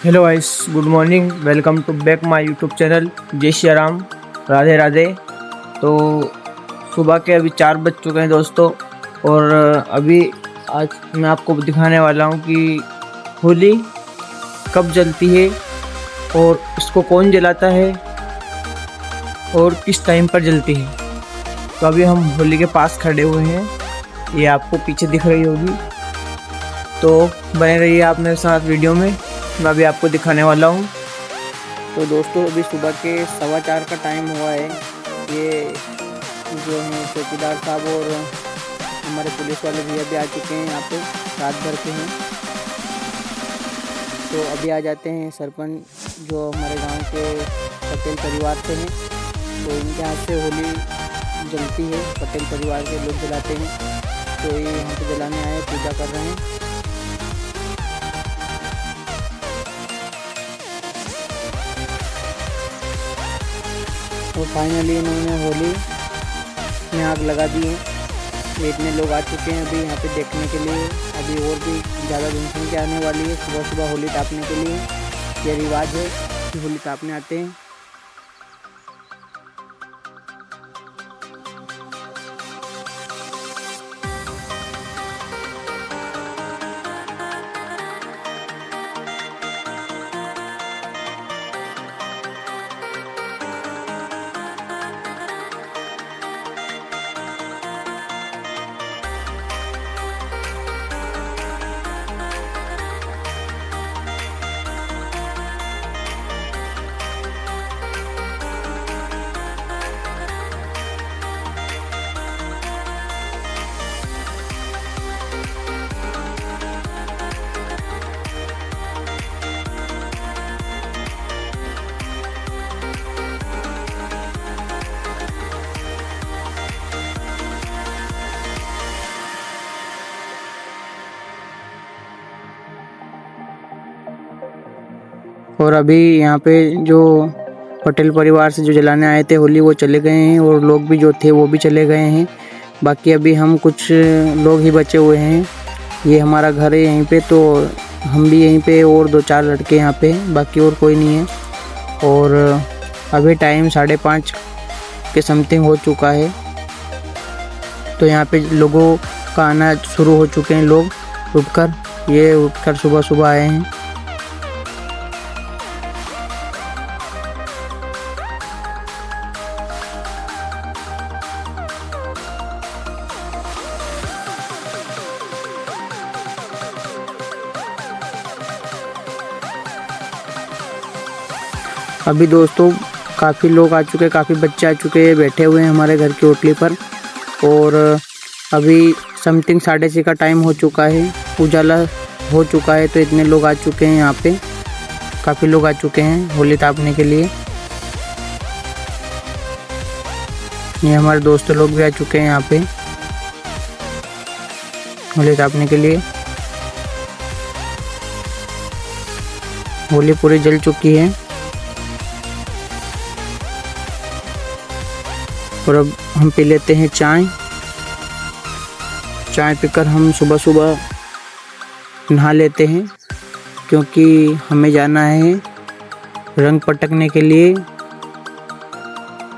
Hello guys, good morning. Welcome to back my YouTube channel. जय श्री राम, राधे राधे। तो सुबह के अभी 4 बज चुके हैं दोस्तों, और अभी आज मैं आपको दिखाने वाला हूं कि होली कब जलती है और इसको कौन जलाता है और किस टाइम पर जलती है। तो अभी हम होली के पास खड़े हुए हैं, ये आपको पीछे दिख रही होगी। तो बने रहिए आप मेरे साथ वीडियो में, मैं अभी आपको दिखाने वाला हूँ। तो दोस्तों अभी सुबह के 4:15 का टाइम हुआ है। ये जो है चौकीदार साहब और हमारे पुलिस वाले भैया भी आ चुके हैं, यहाँ पे रात भर के हैं। तो अभी आ जाते हैं सरपंच जो हमारे गांव के पटेल परिवार से हैं, तो इनके हाथ से होली जलती है, पटेल परिवार के लोग जलाते हैं। तो ये यहाँ पे जलाने आए, पूजा कर रहे हैं। और फाइनली इन्होंने होली में आग लगा दी है। इतने लोग आ चुके हैं अभी यहाँ पे देखने के लिए। अभी और भी ज़्यादा जनसंख्या आने वाली है सुबह सुबह होली तापने के लिए। ये रिवाज है कि होली तापने आते हैं। और अभी यहाँ पे जो पटेल परिवार से जो जलाने आए थे होली, वो चले गए हैं, और लोग भी जो थे वो भी चले गए हैं। बाकी अभी हम कुछ लोग ही बचे हुए हैं। ये हमारा घर है यहीं पे, तो हम भी यहीं पे, और 2-4 लड़के यहाँ पे, बाकी और कोई नहीं है। और अभी टाइम 5:30 के समथिंग हो चुका है। तो यहाँ पे लोगों का आना शुरू हो चुके हैं। लोग उठकर सुबह सुबह आए हैं। अभी दोस्तों काफ़ी लोग आ चुके हैं, काफ़ी बच्चे आ चुके हैं, बैठे हुए हैं हमारे घर की ओटली पर। और अभी समथिंग 6:30 का टाइम हो चुका है, उजाला हो चुका है। तो इतने लोग आ चुके हैं यहाँ पे, काफ़ी लोग आ चुके हैं होली तापने के लिए। ये हमारे दोस्त लोग भी आ चुके हैं यहाँ पे होली तापने के लिए। होली पूरी जल चुकी है। और अब हम पी लेते हैं चाय पीकर हम सुबह सुबह नहा लेते हैं, क्योंकि हमें जाना है रंग पटकने के लिए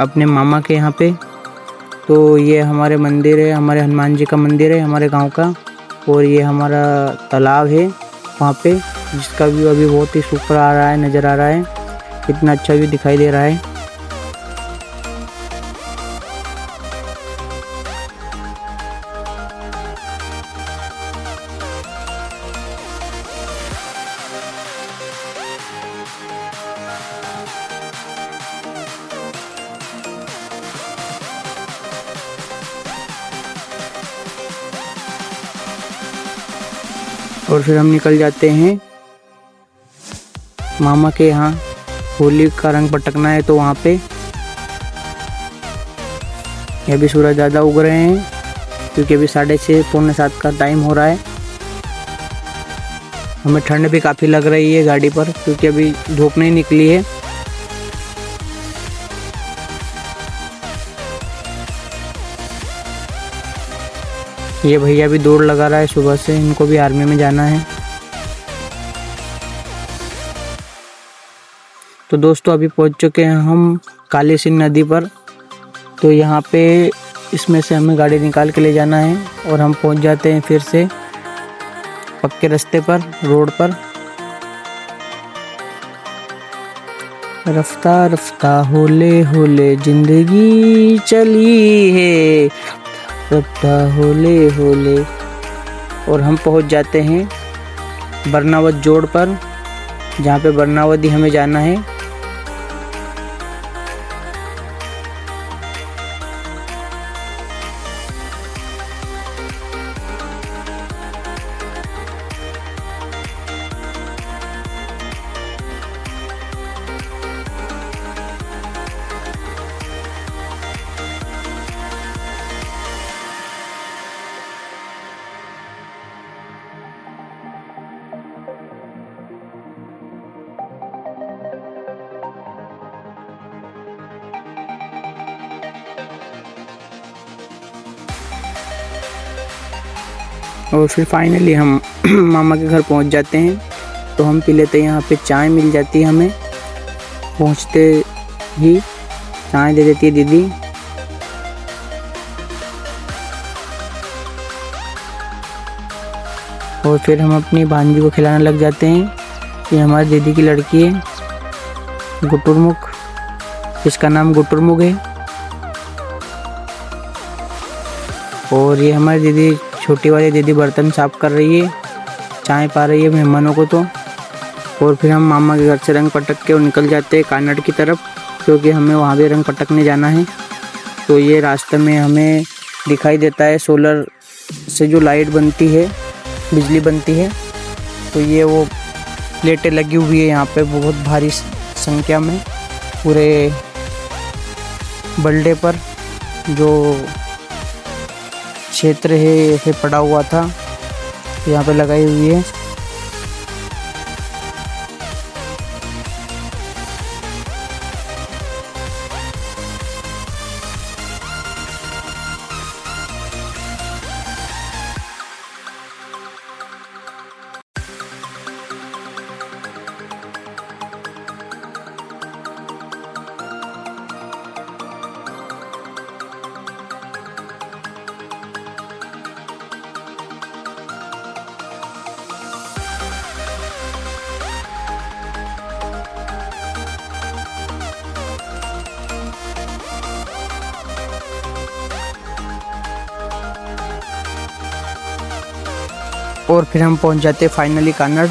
अपने मामा के यहाँ पे। तो ये हमारे मंदिर है, हमारे हनुमान जी का मंदिर है हमारे गांव का। और ये हमारा तालाब है वहाँ पे, जिसका व्यू अभी बहुत ही सुपर आ रहा है, नज़र आ रहा है। इतना अच्छा व्यू दिखाई दे रहा है। और फिर हम निकल जाते हैं मामा के यहाँ। होली का रंग पटकना है तो वहाँ पे। ये भी सूरज ज़्यादा उग रहे हैं, क्योंकि अभी 6:30 पौने 7 का टाइम हो रहा है। हमें ठंड भी काफ़ी लग रही है गाड़ी पर, क्योंकि अभी धूप नहीं निकली है। ये भैया भी दौड़ लगा रहा है सुबह से, इनको भी आर्मी में जाना है। तो दोस्तों अभी पहुंच चुके हैं हम काली सिंध नदी पर। तो यहाँ पे इसमें से हमें गाड़ी निकाल के ले जाना है और हम पहुंच जाते हैं फिर से पक्के रास्ते पर, रोड पर। रफ्ता रफ्ता होले होले जिंदगी चली है, रफ्ता होले होले। और हम पहुंच जाते हैं बरनावत जोड़ पर, जहाँ पे बरनावती हमें जाना है। और फिर फाइनली हम मामा के घर पहुंच जाते हैं। तो हम पी लेते हैं, यहाँ पे चाय मिल जाती है हमें। पहुंचते ही चाय दे देती है दीदी। और फिर हम अपनी भांजी को खिलाने लग जाते हैं। ये हमारी दीदी की लड़की है गुटुरमुख, इसका नाम गुटुरमुख है। और ये हमारी दीदी, छोटी वाली दीदी बर्तन साफ कर रही है, चाय पा रही है मेहमानों को। तो और फिर हम मामा के घर से रंग पटक के और निकल जाते हैं कानड़ की तरफ, क्योंकि हमें वहाँ भी रंग पटकने जाना है। तो ये रास्ते में हमें दिखाई देता है सोलर से जो लाइट बनती है, बिजली बनती है। तो ये वो प्लेटें लगी हुई है यहाँ पे बहुत भारी संख्या में, पूरे बल्डे पर जो क्षेत्र है ऐसे पड़ा हुआ था, यहाँ पे लगाई हुई है। और फिर हम पहुंच जाते हैं फाइनली कानड़,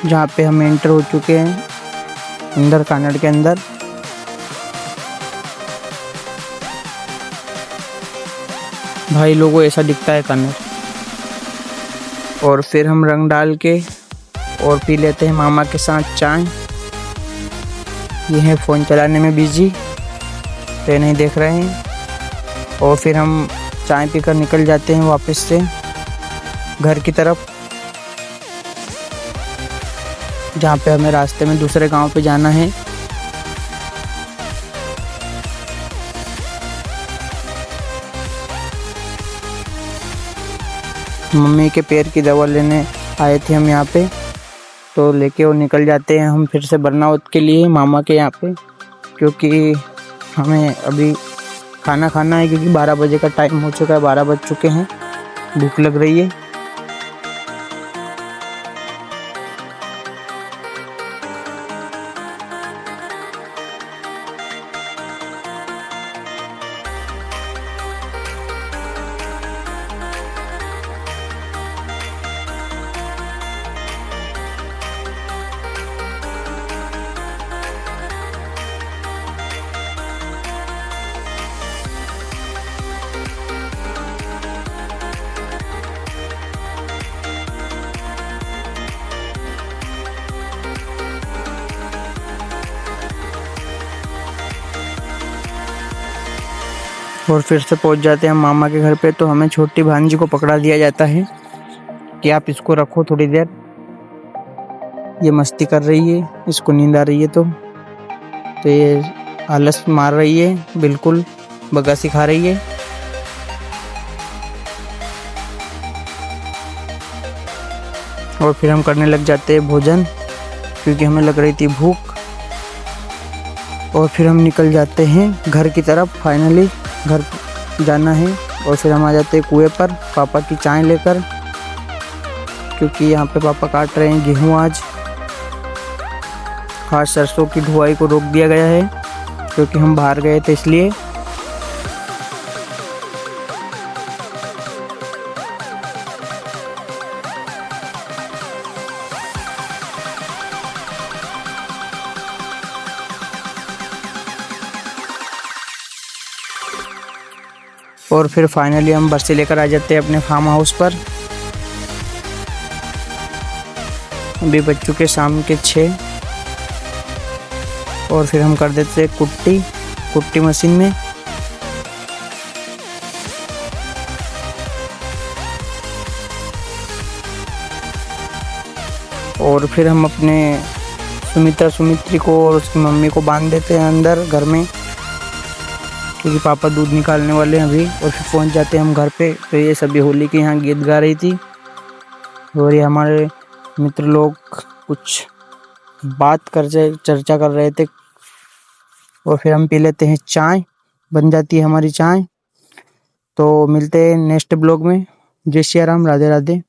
जहाँ पे हम एंटर हो चुके हैं अंदर, कानड़ के अंदर। भाई लोगों ऐसा दिखता है कानड़। और फिर हम रंग डाल के और पी लेते हैं मामा के साथ चाय। ये है फ़ोन चलाने में बिजी, तो नहीं देख रहे हैं। और फिर हम चाय पीकर निकल जाते हैं वापस से घर की तरफ, जहाँ पे हमें रास्ते में दूसरे गांव पे जाना है। मम्मी के पैर की दवा लेने आए थे हम यहाँ पे, तो लेके और निकल जाते हैं हम फिर से बरनावत के लिए मामा के यहाँ पे, क्योंकि हमें अभी खाना खाना है, क्योंकि 12 बजे का टाइम हो चुका है, 12 बज चुके हैं, भूख लग रही है। और फिर से पहुंच जाते हैं हम मामा के घर पे। तो हमें छोटी भांजी को पकड़ा दिया जाता है कि आप इसको रखो थोड़ी देर, ये मस्ती कर रही है, इसको नींद आ रही है। तो ये आलस मार रही है, बिल्कुल बगासी खा रही है। और फिर हम करने लग जाते हैं भोजन, क्योंकि हमें लग रही थी भूख। और फिर हम निकल जाते हैं घर की तरफ। फाइनली घर जाना है और फिर हम आ जाते हैं कुएं पर पापा की चाय लेकर, क्योंकि यहाँ पे पापा काट रहे हैं गेहूँ। आज सरसों की ढुआई को रोक दिया गया है क्योंकि हम बाहर गए थे इसलिए। और फिर फाइनली हम बर्सी लेकर आ जाते हैं अपने फार्म हाउस पर। अभी बज चुके शाम के 6 और फिर हम कर देते हैं कुट्टी मशीन में। और फिर हम अपने सुमित्री को और उसकी मम्मी को बांध देते हैं अंदर घर में, क्योंकि पापा दूध निकालने वाले हैं अभी। और फिर पहुंच जाते हैं हम घर पे। तो ये सभी होली के यहाँ गीत गा रही थी और ये हमारे मित्र लोग कुछ चर्चा कर रहे थे। और फिर हम पी लेते हैं चाय, बन जाती है हमारी चाय। तो मिलते हैं नेक्स्ट ब्लॉग में। जय श्री राम, राधे राधे।